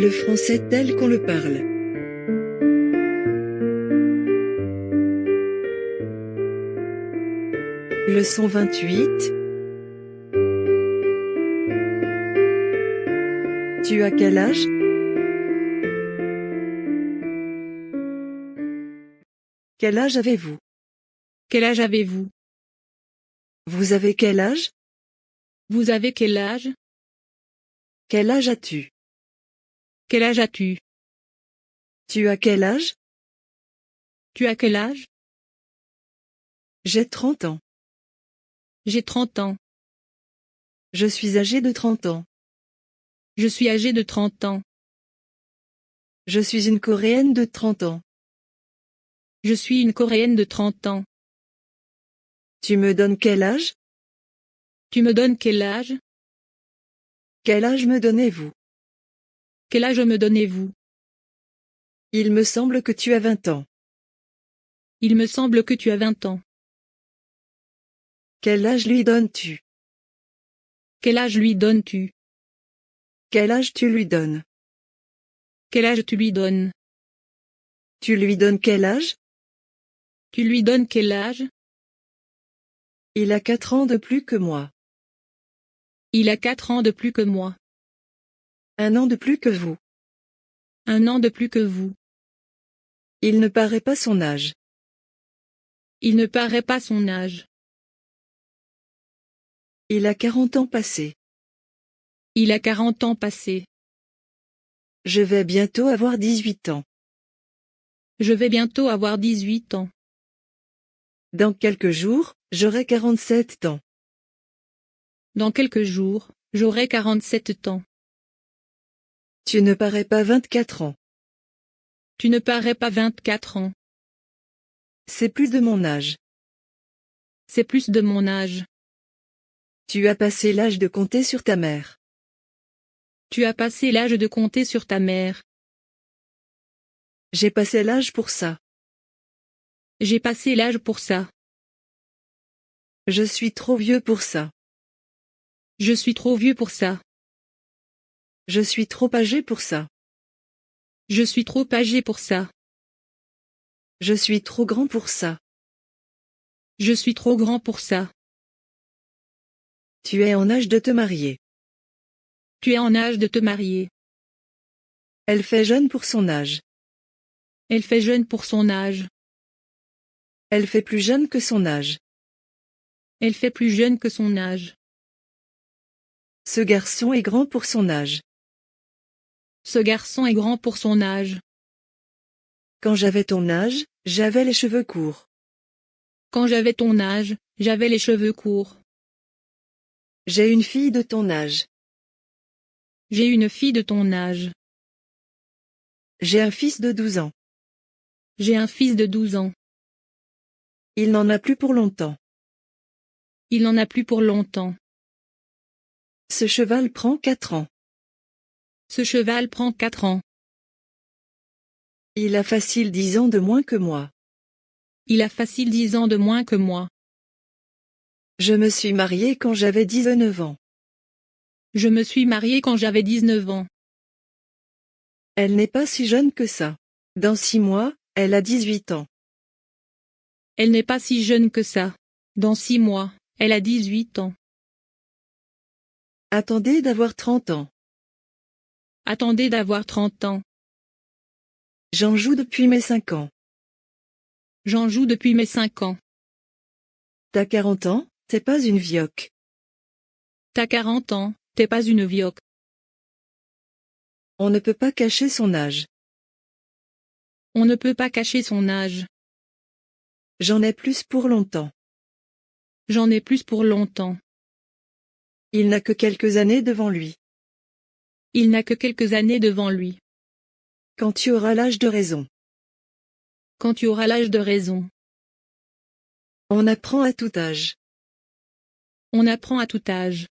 Le français tel qu'on le parle. Leçon 28. Tu as quel âge? Quel âge avez-vous? Quel âge avez-vous? Vous avez quel âge? Vous avez quel âge? Quel âge as-tu? Quel âge as-tu? Tu as quel âge? Tu as quel âge? J'ai 30 ans. J'ai 30 ans. Je suis âgé de 30 ans. Je suis âgé de 30 ans. Je suis une Coréenne de 30 ans. Je suis une Coréenne de 30 ans. Tu me donnes quel âge? Tu me donnes quel âge? Quel âge me donnez-vous? Quel âge me donnez-vous? Il me semble que tu as 20 ans. Il me semble que tu as 20 ans. Quel âge lui donnes-tu? Quel âge lui donnes-tu? Quel âge tu lui donnes? Quel âge tu lui donnes? Tu lui donnes quel âge? Tu lui donnes quel âge? Il a 4 ans de plus que moi. Il a 4 ans de plus que moi. 1 an de plus que vous. 1 an de plus que vous. Il ne paraît pas son âge. Il ne paraît pas son âge. Il a 40 ans passés. Il a 40 ans passés. Je vais bientôt avoir 18 ans. Je vais bientôt avoir 18 ans. Dans quelques jours, j'aurai 47 ans. Dans quelques jours, j'aurai 47 ans. Tu ne parais pas 24 ans. Tu ne parais pas 24 ans. C'est plus de mon âge. C'est plus de mon âge. Tu as passé l'âge de compter sur ta mère. Tu as passé l'âge de compter sur ta mère. J'ai passé l'âge pour ça. J'ai passé l'âge pour ça. Je suis trop vieux pour ça. Je suis trop vieux pour ça. Je suis trop âgé pour ça. Je suis trop âgé pour ça. Je suis trop grand pour ça. Je suis trop grand pour ça. Tu es en âge de te marier. Tu es en âge de te marier. Elle fait jeune pour son âge. Elle fait jeune pour son âge. Elle fait plus jeune que son âge. Elle fait plus jeune que son âge. Ce garçon est grand pour son âge. Ce garçon est grand pour son âge. Quand j'avais ton âge, j'avais les cheveux courts. Quand j'avais ton âge, j'avais les cheveux courts. J'ai une fille de ton âge. J'ai une fille de ton âge. J'ai un fils de 12 ans. J'ai un fils de 12 ans. Il n'en a plus pour longtemps. Il n'en a plus pour longtemps. Ce cheval prend 4 ans. Ce cheval prend 4 ans. Il a facile 10 ans de moins que moi. Il a facile 10 ans de moins que moi. Je me suis mariée quand j'avais 19 ans. Je me suis mariée quand j'avais 19 ans. Elle n'est pas si jeune que ça. Dans 6 mois, elle a 18 ans. Elle n'est pas si jeune que ça. Dans 6 mois, elle a 18 ans. Attendez d'avoir 30 ans. Attendez d'avoir 30 ans. J'en joue depuis mes 5 ans. J'en joue depuis mes 5 ans. T'as 40 ans, t'es pas une vioque. T'as 40 ans, t'es pas une vioque. On ne peut pas cacher son âge. On ne peut pas cacher son âge. J'en ai plus pour longtemps. J'en ai plus pour longtemps. Il n'a que quelques années devant lui. Il n'a que quelques années devant lui. Quand tu auras l'âge de raison. Quand tu auras l'âge de raison. On apprend à tout âge. On apprend à tout âge.